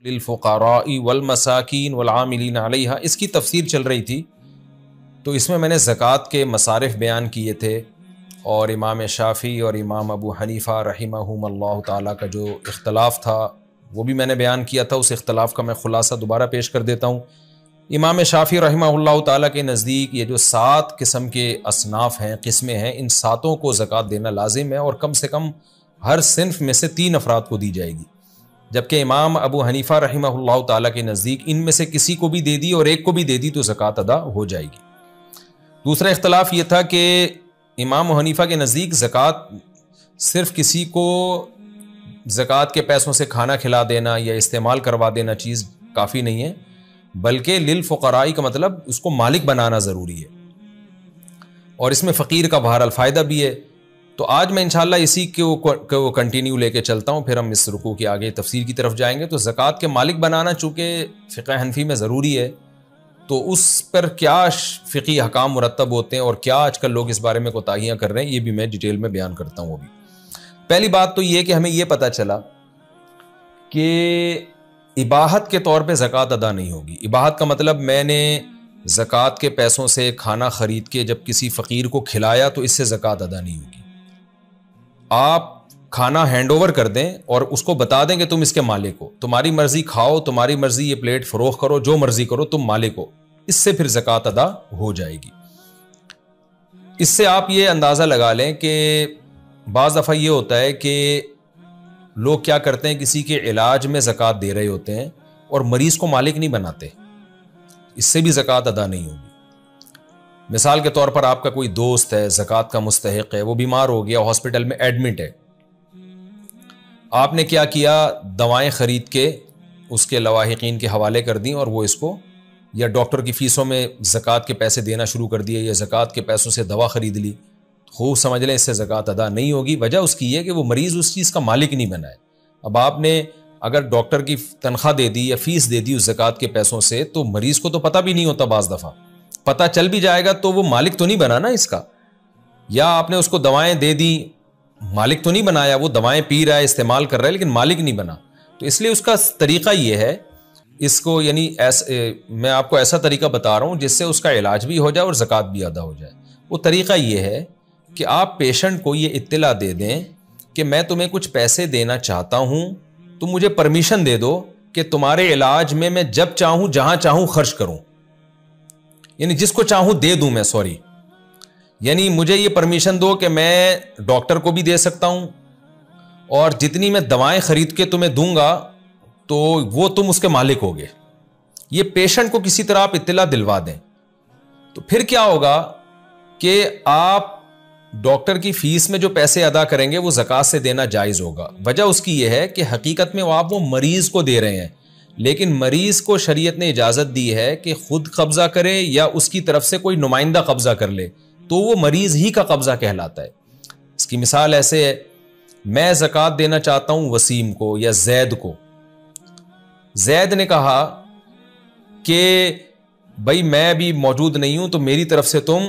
للفقراء والمساکین والعاملین علیہا، اس کی تفسیر چل رہی تھی، تو اس میں نے زکوٰۃ کے مصارف بیان کیے تھے، اور امام شافعی اور امام ابو حنیفہ رحمہم اللہ تعالیٰ کا جو اختلاف تھا وہ بھی میں نے بیان کیا تھا۔ اس اختلاف کا میں خلاصہ دوبارہ پیش کر دیتا ہوں۔ امام شافعی رحمہ اللہ تعالیٰ کے نزدیک یہ جو 7 قسم کے اصناف ہیں، قسمیں ہیں، ان 7 کو زکوٰۃ دینا لازم ہے، اور کم سے کم ہر صنف میں سے 3 افراد کو دی جائے گی، جبکہ امام ابو حنیفہ رحمہ اللہ تعالیٰ کے نزدیک ان میں سے کسی کو بھی دے دی اور ایک کو بھی دے دی تو زکوٰۃ ادا ہو جائے گی۔ دوسرا اختلاف یہ تھا کہ امام حنیفہ کے نزدیک زکوٰۃ صرف کسی کو زکوٰۃ کے پیسوں سے کھانا کھلا دینا یا استعمال کروا دینا چیز کافی نہیں ہے، بلکہ للفقراء کا مطلب اس کو مالک بنانا ضروری ہے، اور اس میں فقیر کا بہرحال فائدہ بھی ہے۔ تو آج میں انشاءاللہ اسی کو کنٹینیو لے کے چلتا ہوں، پھر ہم اس رکوع کے آگے تفسیر کی طرف جائیں گے۔ تو زکوٰۃ کے مالک بنانا چونکہ فقہ حنفی میں ضروری ہے، تو اس پر کیا فقہی احکام مرتب ہوتے ہیں اور کیا آج کل لوگ اس بارے میں کوتاہیاں کر رہے ہیں، یہ بھی میں ڈیٹیل میں بیان کرتا ہوں۔ ابھی پہلی بات تو یہ کہ ہمیں یہ پتہ چلا کہ اباحت کے طور پہ زکوٰۃ ادا نہیں ہوگی۔ اباحت کا مطلب میں نے زکوٰۃ کے پیسوں سے کھانا خرید کے جب کسی فقیر کو کھلایا تو اس سے زکوٰۃ ادا نہیں ہوگی۔ آپ کھانا ہینڈ اوور کر دیں اور اس کو بتا دیں کہ تم اس کے مالک ہو، تمہاری مرضی کھاؤ، تمہاری مرضی یہ پلیٹ فروخت کرو، جو مرضی کرو، تم مالک ہو، اس سے پھر زکوٰۃ ادا ہو جائے گی۔ اس سے آپ یہ اندازہ لگا لیں کہ بعض دفعہ یہ ہوتا ہے کہ لوگ کیا کرتے ہیں، کسی کے علاج میں زکوٰۃ دے رہے ہوتے ہیں اور مریض کو مالک نہیں بناتے، اس سے بھی زکوٰۃ ادا نہیں ہوگی۔ مثال کے طور پر آپ کا کوئی دوست ہے، زکوٰۃ کا مستحق ہے، وہ بیمار ہو گیا، ہاسپٹل میں ایڈمٹ ہے، آپ نے کیا کیا، دوائیں خرید کے اس کے لواحقین کے حوالے کر دیں اور وہ اس کو، یا ڈاکٹر کی فیسوں میں زکوٰۃ کے پیسے دینا شروع کر دیے، یا زکوٰۃ کے پیسوں سے دوا خرید لی، خوب سمجھ لیں اس سے زکوٰۃ ادا نہیں ہوگی۔ وجہ اس کی ہے کہ وہ مریض اس چیز کا مالک نہیں بنا ہے۔ اب آپ نے اگر ڈاکٹر کی تنخواہ دے دی یا فیس دے دی اس زکوٰۃ کے پیسوں سے، تو مریض کو تو پتہ بھی نہیں ہوتا، بعض دفعہ پتہ چل بھی جائے گا تو وہ مالک تو نہیں بنا نا اس کا۔ یا آپ نے اس کو دوائیں دے دی، مالک تو نہیں بنایا، وہ دوائیں پی رہا ہے، استعمال کر رہا ہے، لیکن مالک نہیں بنا۔ تو اس لیے اس کا طریقہ یہ ہے، اس کو یعنی میں آپ کو ایسا طریقہ بتا رہا ہوں جس سے اس کا علاج بھی ہو جائے اور زکوٰۃ بھی ادا ہو جائے۔ وہ طریقہ یہ ہے کہ آپ پیشنٹ کو یہ اطلاع دے دیں کہ میں تمہیں کچھ پیسے دینا چاہتا ہوں، تم مجھے پرمیشن دے دو کہ تمہارے علاج میں جب چاہوں جہاں چاہوں خرچ کروں، یعنی جس کو چاہوں دے دوں میں، یعنی مجھے یہ پرمیشن دو کہ میں ڈاکٹر کو بھی دے سکتا ہوں، اور جتنی میں دوائیں خرید کے تمہیں دوں گا تو وہ تم اس کے مالک ہوگے۔ یہ پیشنٹ کو کسی طرح آپ اطلاع دلوا دیں، تو پھر کیا ہوگا کہ آپ ڈاکٹر کی فیس میں جو پیسے ادا کریں گے وہ زکوٰۃ سے دینا جائز ہوگا۔ وجہ اس کی یہ ہے کہ حقیقت میں آپ وہ مریض کو دے رہے ہیں، لیکن مریض کو شریعت نے اجازت دی ہے کہ خود قبضہ کرے یا اس کی طرف سے کوئی نمائندہ قبضہ کر لے، تو وہ مریض ہی کا قبضہ کہلاتا ہے۔ اس کی مثال ایسے ہے، میں زکوٰۃ دینا چاہتا ہوں وسیم کو یا زید کو۔ زید نے کہا کہ بھائی میں ابھی موجود نہیں ہوں، تو میری طرف سے تم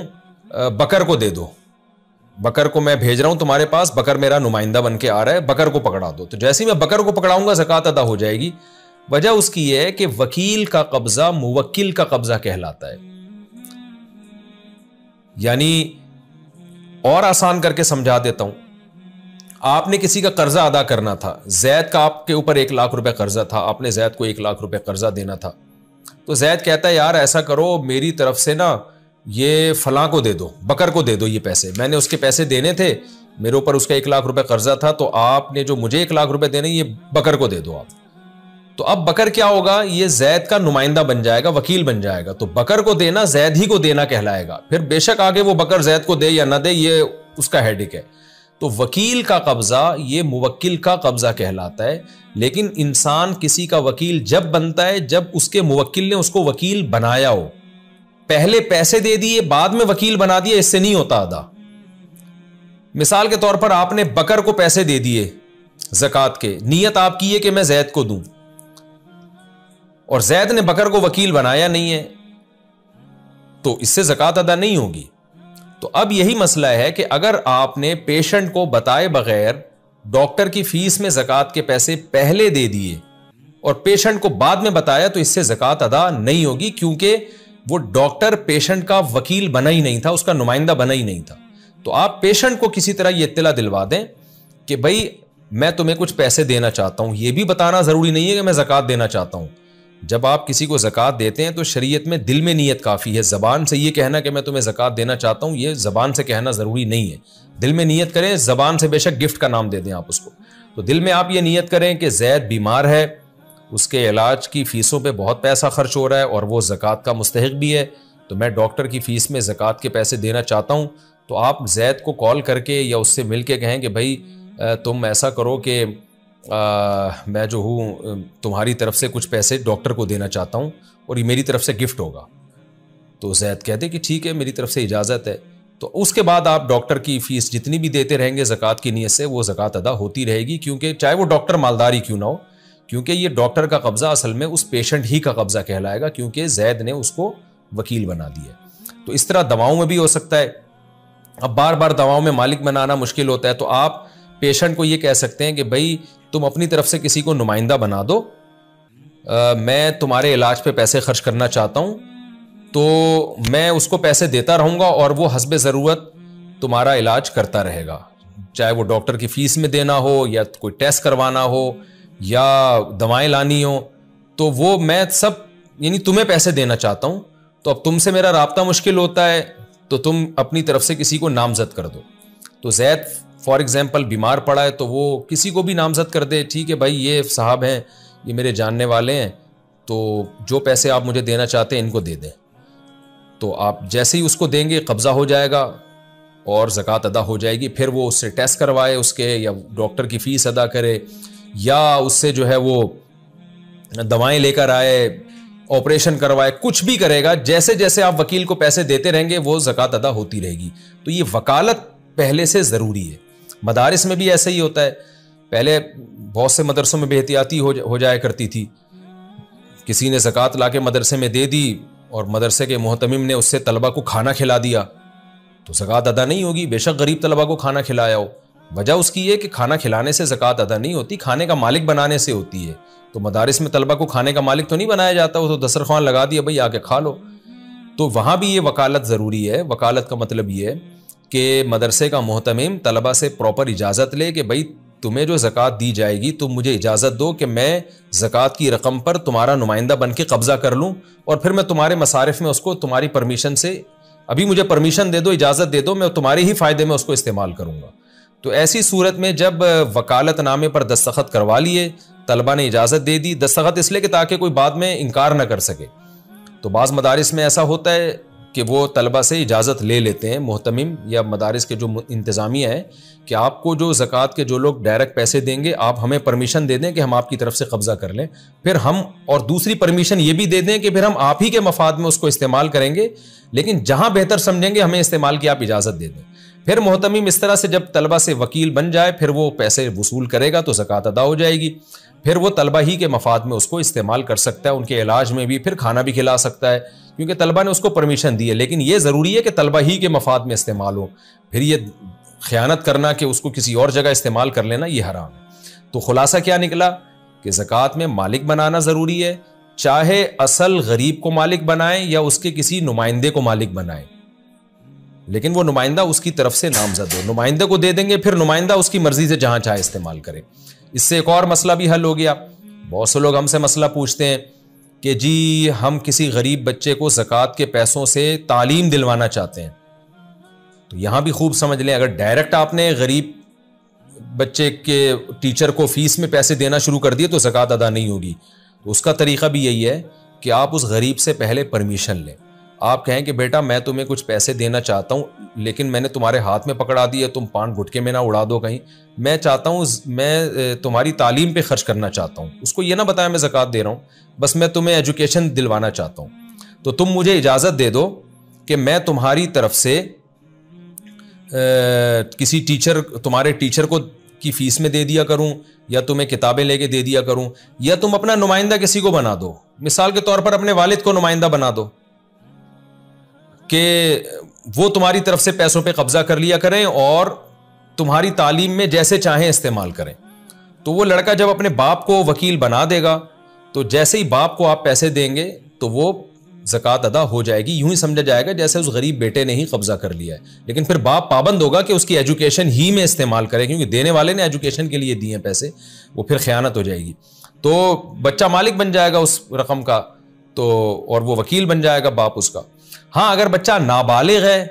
بکر کو دے دو، بکر کو میں بھیج رہا ہوں تمہارے پاس، بکر میرا نمائندہ بن کے آ رہا ہے، بکر کو پکڑا دو۔ تو جیسے ہی میں بکر کو پکڑاؤں گا زکوٰۃ ادا ہو جائے گی۔ وجہ اس کی یہ ہے کہ وکیل کا قبضہ موکل کا قبضہ کہلاتا ہے۔ یعنی اور آسان کر کے سمجھا دیتا ہوں، آپ نے کسی کا قرضہ ادا کرنا تھا، زید کا آپ کے اوپر 1 لاکھ روپے قرضہ تھا، آپ نے زید کو 1 لاکھ روپے قرضہ دینا تھا، تو زید کہتا ہے یار ایسا کرو، میری طرف سے نا یہ فلاں کو دے دو، بکر کو دے دو یہ پیسے، میں نے اس کے پیسے دینے تھے، میرے اوپر اس کا 1 لاکھ روپے قرضہ تھا، تو آپ نے جو مجھے 1 لاکھ روپے دینے یہ بکر کو دے دو آپ۔ تو اب بکر کیا ہوگا، یہ زید کا نمائندہ بن جائے گا، وکیل بن جائے گا، تو بکر کو دینا زید ہی کو دینا کہلائے گا۔ پھر بے شک آگے وہ بکر زید کو دے یا نہ دے، یہ اس کا ہیڈک ہے۔ تو وکیل کا قبضہ یہ موکل کا قبضہ کہلاتا ہے۔ لیکن انسان کسی کا وکیل جب بنتا ہے جب اس کے موکل نے اس کو وکیل بنایا ہو۔ پہلے پیسے دے دیے بعد میں وکیل بنا دیا، اس سے نہیں ہوتا ادا۔ مثال کے طور پر آپ نے بکر کو پیسے دے دیے زکوٰۃ کے، نیت آپ کی ہے کہ میں زید کو دوں، اور زید نے بکر کو وکیل بنایا نہیں ہے، تو اس سے زکوٰۃ ادا نہیں ہوگی۔ تو اب یہی مسئلہ ہے کہ اگر آپ نے پیشنٹ کو بتائے بغیر ڈاکٹر کی فیس میں زکوٰۃ کے پیسے پہلے دے دیے اور پیشنٹ کو بعد میں بتایا تو اس سے زکوٰۃ ادا نہیں ہوگی، کیونکہ وہ ڈاکٹر پیشنٹ کا وکیل بنا ہی نہیں تھا، اس کا نمائندہ بنا ہی نہیں تھا۔ تو آپ پیشنٹ کو کسی طرح یہ اطلاع دلوا دیں کہ بھائی میں تمہیں کچھ پیسے دینا چاہتا ہوں، یہ بھی بتانا ضروری نہیں ہے کہ میں زکوٰۃ دینا چاہتا ہوں۔ جب آپ کسی کو زکوٰۃ دیتے ہیں تو شریعت میں دل میں نیت کافی ہے، زبان سے یہ کہنا کہ میں تمہیں زکوٰۃ دینا چاہتا ہوں یہ زبان سے کہنا ضروری نہیں ہے، دل میں نیت کریں، زبان سے بے شک گفٹ کا نام دے دیں آپ اس کو، تو دل میں آپ یہ نیت کریں کہ زید بیمار ہے، اس کے علاج کی فیسوں پہ بہت پیسہ خرچ ہو رہا ہے اور وہ زکوٰۃ کا مستحق بھی ہے، تو میں ڈاکٹر کی فیس میں زکوٰۃ کے پیسے دینا چاہتا ہوں۔ تو آپ زید کو کال کر کے یا اس سے مل کے کہیں کہ بھائی تم ایسا کرو کہ میں جو ہوں تمہاری طرف سے کچھ پیسے ڈاکٹر کو دینا چاہتا ہوں اور یہ میری طرف سے گفٹ ہوگا۔ تو زید کہتے کہ ٹھیک ہے میری طرف سے اجازت ہے، تو اس کے بعد آپ ڈاکٹر کی فیس جتنی بھی دیتے رہیں گے زکوٰۃ کی نیت سے، وہ زکوٰۃ ادا ہوتی رہے گی، کیونکہ چاہے وہ ڈاکٹر مالدار ہی کیوں نہ ہو، کیونکہ یہ ڈاکٹر کا قبضہ اصل میں اس پیشنٹ ہی کا قبضہ کہلائے گا، کیونکہ زید نے اس کو وکیل بنا دیا۔ تو اس طرح دواؤں میں بھی ہو سکتا ہے، اب بار بار دواؤں میں مالک بنانا مشکل ہوتا ہے، تو آپ پیشنٹ کو یہ کہہ سکتے ہیں کہ بھائی تم اپنی طرف سے کسی کو نمائندہ بنا دو، میں تمہارے علاج پہ پیسے خرچ کرنا چاہتا ہوں، تو میں اس کو پیسے دیتا رہوں گا اور وہ حسب ضرورت تمہارا علاج کرتا رہے گا، چاہے وہ ڈاکٹر کی فیس میں دینا ہو یا کوئی ٹیسٹ کروانا ہو یا دوائیں لانی ہو، تو وہ میں سب یعنی تمہیں پیسے دینا چاہتا ہوں، تو اب تم سے میرا رابطہ مشکل ہوتا ہے تو تم اپنی طرف سے کسی کو نامزد کر دو۔ تو زید فار ایگزامپل بیمار پڑا ہے تو وہ کسی کو بھی نامزد کر دے، ٹھیک ہے بھائی یہ صاحب ہیں، یہ میرے جاننے والے ہیں، تو جو پیسے آپ مجھے دینا چاہتے ہیں ان کو دے دیں، تو آپ جیسے ہی اس کو دیں گے قبضہ ہو جائے گا اور زکوٰۃ ادا ہو جائے گی، پھر وہ اس سے ٹیسٹ کروائے اس کے، یا ڈاکٹر کی فیس ادا کرے، یا اس سے جو ہے وہ دوائیں لے کر آئے، آپریشن کروائے، کچھ بھی کرے گا، جیسے جیسے آپ وکیل کو پیسے دیتے رہیں گے وہ زکوٰۃ ادا ہوتی رہے گی۔ تو یہ وکالت پہلے سے ضروری ہے۔ مدارس میں بھی ایسا ہی ہوتا ہے، پہلے بہت سے مدرسوں میں بے احتیاطی ہو جایا کرتی تھی، کسی نے زکوٰۃ لا کے مدرسے میں دے دی اور مدرسے کے محتمم نے اس سے طلبہ کو کھانا کھلا دیا، تو زکوٰۃ ادا نہیں ہوگی، بے شک غریب طلبہ کو کھانا کھلایا ہو، وجہ اس کی یہ کہ کھانا کھلانے سے زکوٰۃ ادا نہیں ہوتی، کھانے کا مالک بنانے سے ہوتی ہے۔ تو مدارس میں طلبہ کو کھانے کا مالک تو نہیں بنایا جاتا، وہ تو دسترخوان لگا دیا بھائی آ کے کھا لو، تو وہاں بھی یہ وکالت ضروری ہے۔ وکالت کا مطلب یہ ہے کہ مدرسے کا محتمم طلبہ سے پراپر اجازت لے کہ بھائی تمہیں جو زکوٰۃ دی جائے گی تم مجھے اجازت دو کہ میں زکوٰۃ کی رقم پر تمہارا نمائندہ بن کے قبضہ کر لوں، اور پھر میں تمہارے مصارف میں اس کو تمہاری پرمیشن سے، ابھی مجھے پرمیشن دے دو، اجازت دے دو، میں تمہارے ہی فائدے میں اس کو استعمال کروں گا۔ تو ایسی صورت میں جب وکالت نامے پر دستخط کروا لیے، طلبہ نے اجازت دے دی، دستخط اس لیے کہ تاکہ کوئی بعد میں انکار نہ کر سکے، تو بعض مدارس میں ایسا ہوتا ہے کہ وہ طلبہ سے اجازت لے لیتے ہیں محتمم یا مدارس کے جو انتظامیہ ہیں کہ آپ کو جو زکوٰۃ کے جو لوگ ڈائریکٹ پیسے دیں گے آپ ہمیں پرمیشن دے دیں کہ ہم آپ کی طرف سے قبضہ کر لیں، پھر ہم اور دوسری پرمیشن یہ بھی دے دیں کہ پھر ہم آپ ہی کے مفاد میں اس کو استعمال کریں گے، لیکن جہاں بہتر سمجھیں گے ہمیں استعمال کی آپ اجازت دے دیں۔ پھر محتمم اس طرح سے جب طلبہ سے وکیل بن جائے پھر وہ پیسے وصول کرے گا تو زکوٰۃ ادا ہو جائے گی، پھر وہ طلبہ ہی کے مفاد میں اس کو استعمال کر سکتا ہے، ان کے علاج میں بھی، پھر کھانا بھی کھلا سکتا ہے کیونکہ طلبہ نے اس کو پرمیشن دی ہے، لیکن یہ ضروری ہے کہ طلبہ ہی کے مفاد میں استعمال ہو، پھر یہ خیانت کرنا کہ اس کو کسی اور جگہ استعمال کر لینا یہ حرام ہے۔ تو خلاصہ کیا نکلا کہ زکوٰۃ میں مالک بنانا ضروری ہے، چاہے اصل غریب کو مالک بنائیں یا اس کے کسی نمائندے کو مالک بنائیں، لیکن وہ نمائندہ اس کی طرف سے نامزد ہو، نمائندے کو دے دیں گے پھر نمائندہ اس کی مرضی سے جہاں چاہے استعمال کرے۔ اس سے ایک اور مسئلہ بھی حل ہو گیا، بہت سے لوگ ہم سے مسئلہ پوچھتے ہیں کہ جی ہم کسی غریب بچے کو زکوٰۃ کے پیسوں سے تعلیم دلوانا چاہتے ہیں، تو یہاں بھی خوب سمجھ لیں، اگر ڈائریکٹ آپ نے غریب بچے کے ٹیچر کو فیس میں پیسے دینا شروع کر دیے تو زکوٰۃ ادا نہیں ہوگی، تو اس کا طریقہ بھی یہی ہے کہ آپ اس غریب سے پہلے پرمیشن لیں، آپ کہیں کہ بیٹا میں تمہیں کچھ پیسے دینا چاہتا ہوں لیکن میں نے تمہارے ہاتھ میں پکڑا دی ہے، تم پان گھٹکے میں نہ اڑا دو کہیں، میں چاہتا ہوں میں تمہاری تعلیم پہ خرچ کرنا چاہتا ہوں، اس کو یہ نہ بتایا میں زکوٰۃ دے رہا ہوں، بس میں تمہیں ایجوکیشن دلوانا چاہتا ہوں، تو تم مجھے اجازت دے دو کہ میں تمہاری طرف سے کسی ٹیچر، تمہارے ٹیچر کو کی فیس میں دے دیا کروں یا تمہیں کتابیں لے کے دے دیا کروں، یا تم اپنا نمائندہ کسی کو بنا دو، مثال کے طور پر اپنے والد کو نمائندہ بنا دو کہ وہ تمہاری طرف سے پیسوں پہ قبضہ کر لیا کریں اور تمہاری تعلیم میں جیسے چاہیں استعمال کریں۔ تو وہ لڑکا جب اپنے باپ کو وکیل بنا دے گا تو جیسے ہی باپ کو آپ پیسے دیں گے تو وہ زکوٰۃ ادا ہو جائے گی. یوں ہی سمجھا جائے گا جیسے اس غریب بیٹے نے ہی قبضہ کر لیا ہے. لیکن پھر باپ پابند ہوگا کہ اس کی ایجوکیشن ہی میں استعمال کرے, کیونکہ دینے والے نے ایجوکیشن کے لیے دیے ہیں پیسے, وہ پھر خیانت ہو جائے گی. تو بچہ مالک بن جائے گا اس رقم کا, تو اور وہ وکیل بن جائے گا باپ اس کا. ہاں اگر بچہ نابالغ ہے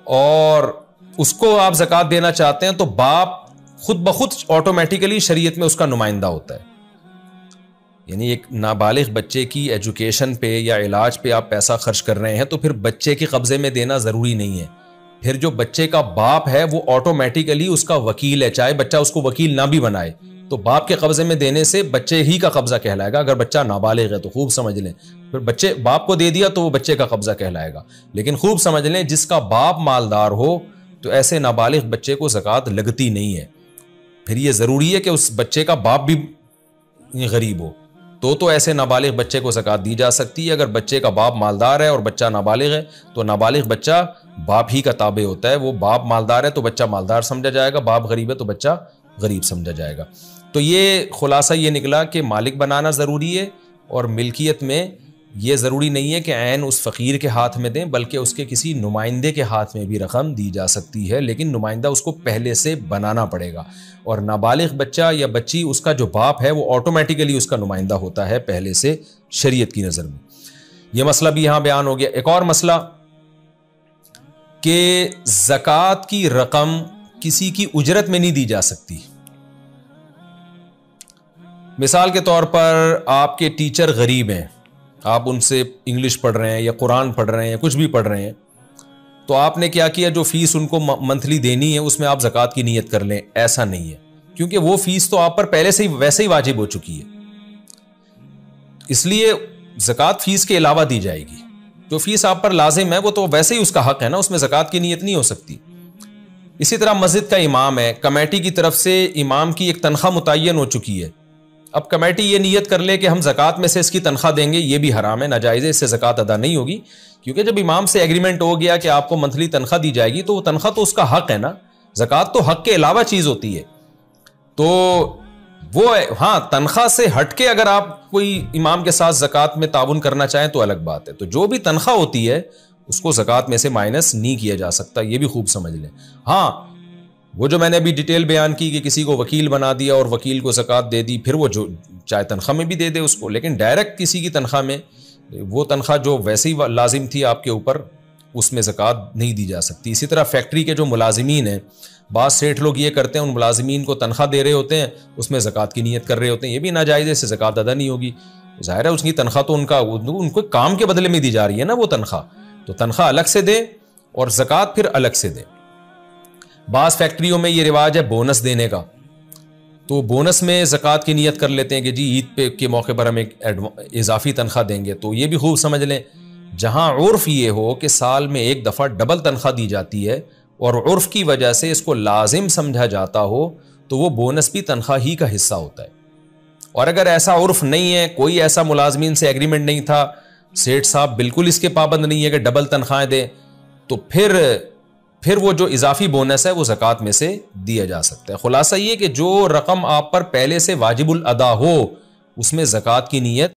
اور اس کو آپ زکوٰۃ دینا چاہتے ہیں تو باپ خود بخود آٹومیٹیکلی شریعت میں اس کا نمائندہ ہوتا ہے. یعنی ایک نابالغ بچے کی ایجوکیشن پہ یا علاج پہ آپ پیسہ خرچ کر رہے ہیں تو پھر بچے کے قبضے میں دینا ضروری نہیں ہے. پھر جو بچے کا باپ ہے وہ آٹومیٹیکلی اس کا وکیل ہے, چاہے بچہ اس کو وکیل نہ بھی بنائے, تو باپ کے قبضے میں دینے سے بچے ہی کا قبضہ کہلائے گا. اگر بچہ نابالغ ہے تو خوب سمجھ لیں, پھر بچے باپ کو دے دیا تو وہ بچے کا قبضہ کہلائے گا. لیکن خوب سمجھ لیں جس کا باپ مالدار ہو تو ایسے نابالغ بچے کو زکوٰۃ لگتی نہیں ہے. پھر یہ ضروری ہے کہ اس بچے کا باپ بھی غریب ہو تو ایسے نابالغ بچے کو زکوٰۃ دی جا سکتی ہے. اگر بچے کا باپ مالدار ہے اور بچہ نابالغ ہے تو نابالغ بچہ باپ ہی کا تابع ہوتا ہے. وہ باپ مالدار ہے تو بچہ مالدار سمجھا جائے گا, باپ غریب ہے تو بچہ غریب سمجھا جائے گا. تو یہ خلاصہ یہ نکلا کہ مالک بنانا ضروری ہے, اور ملکیت میں یہ ضروری نہیں ہے کہ عین اس فقیر کے ہاتھ میں دیں, بلکہ اس کے کسی نمائندے کے ہاتھ میں بھی رقم دی جا سکتی ہے. لیکن نمائندہ اس کو پہلے سے بنانا پڑے گا, اور نابالغ بچہ یا بچی اس کا جو باپ ہے وہ آٹومیٹیکلی اس کا نمائندہ ہوتا ہے پہلے سے شریعت کی نظر میں. یہ مسئلہ بھی یہاں بیان ہو گیا. ایک اور مسئلہ کہ زکوٰۃ کی رقم کسی کی اجرت میں نہیں دی جا سکتی. مثال کے طور پر آپ کے ٹیچر غریب ہیں, آپ ان سے انگلش پڑھ رہے ہیں یا قرآن پڑھ رہے ہیں یا کچھ بھی پڑھ رہے ہیں, تو آپ نے کیا کیا, جو فیس ان کو منتھلی دینی ہے اس میں آپ زکوٰۃ کی نیت کر لیں. ایسا نہیں ہے, کیونکہ وہ فیس تو آپ پر پہلے سے ہی ویسے ہی واجب ہو چکی ہے, اس لیے زکوٰۃ فیس کے علاوہ دی جائے گی. جو فیس آپ پر لازم ہے وہ تو ویسے ہی اس کا حق ہے نا, اس میں زکوٰۃ کی نیت نہیں ہو سکتی. اسی طرح مسجد کا امام ہے, کمیٹی کی طرف سے امام کی ایک تنخواہ متعین ہو چکی ہے. اب کمیٹی یہ نیت کر لے کہ ہم زکوٰۃ میں سے اس کی تنخواہ دیں گے, یہ بھی حرام ہے, ناجائز ہے, اس سے زکوٰۃ ادا نہیں ہوگی. کیونکہ جب امام سے ایگریمنٹ ہو گیا کہ آپ کو منتھلی تنخواہ دی جائے گی تو وہ تنخواہ تو اس کا حق ہے نا, زکوٰۃ تو حق کے علاوہ چیز ہوتی ہے. تو وہ ہاں تنخواہ سے ہٹ کے اگر آپ کوئی امام کے ساتھ زکوٰۃ میں تعاون کرنا چاہیں تو الگ بات ہے. تو جو بھی تنخواہ ہوتی ہے اس کو زکوٰۃ میں سے مائنس نہیں کیا جا سکتا, یہ بھی خوب سمجھ لیں. ہاں وہ جو میں نے ابھی ڈیٹیل بیان کی کہ کسی کو وکیل بنا دیا اور وکیل کو زکوٰۃ دے دی, پھر وہ جو چاہے تنخواہ میں بھی دے دے اس کو, لیکن ڈائریکٹ کسی کی تنخواہ میں وہ تنخواہ جو ویسے ہی لازم تھی آپ کے اوپر اس میں زکوٰۃ نہیں دی جا سکتی. اسی طرح فیکٹری کے جو ملازمین ہیں, بعض سیٹھ لوگ یہ کرتے ہیں ان ملازمین کو تنخواہ دے رہے ہوتے ہیں, اس میں زکوٰۃ کی نیت کر رہے ہوتے ہیں, یہ بھی ناجائز ہے, اس سے زکوٰۃ ادا نہیں ہوگی. ظاہر ہے اس کی تنخواہ تو ان کو کام کے بدلے میں دی جا رہی ہے نا وہ تنخواہ, تو تنخواہ الگ سے دیں اور زکوٰۃ پھر الگ سے دیں. بعض فیکٹریوں میں یہ رواج ہے بونس دینے کا, تو بونس میں زکوٰۃ کی نیت کر لیتے ہیں کہ جی عید پہ کے موقع پر ہم ایک اضافی تنخواہ دیں گے. تو یہ بھی خوب سمجھ لیں, جہاں عرف یہ ہو کہ سال میں ایک دفعہ ڈبل تنخواہ دی جاتی ہے اور عرف کی وجہ سے اس کو لازم سمجھا جاتا ہو تو وہ بونس بھی تنخواہ ہی کا حصہ ہوتا ہے. اور اگر ایسا عرف نہیں ہے, کوئی ایسا ملازمین سے ایگریمنٹ نہیں تھا, سیٹھ صاحب بالکل اس کے پابند نہیں ہے کہ ڈبل تنخواہیں دیں, تو پھر وہ جو اضافی بونس ہے وہ زکوٰۃ میں سے دیا جا سکتا ہے. خلاصہ یہ کہ جو رقم آپ پر پہلے سے واجب الادا ہو اس میں زکوٰۃ کی نیت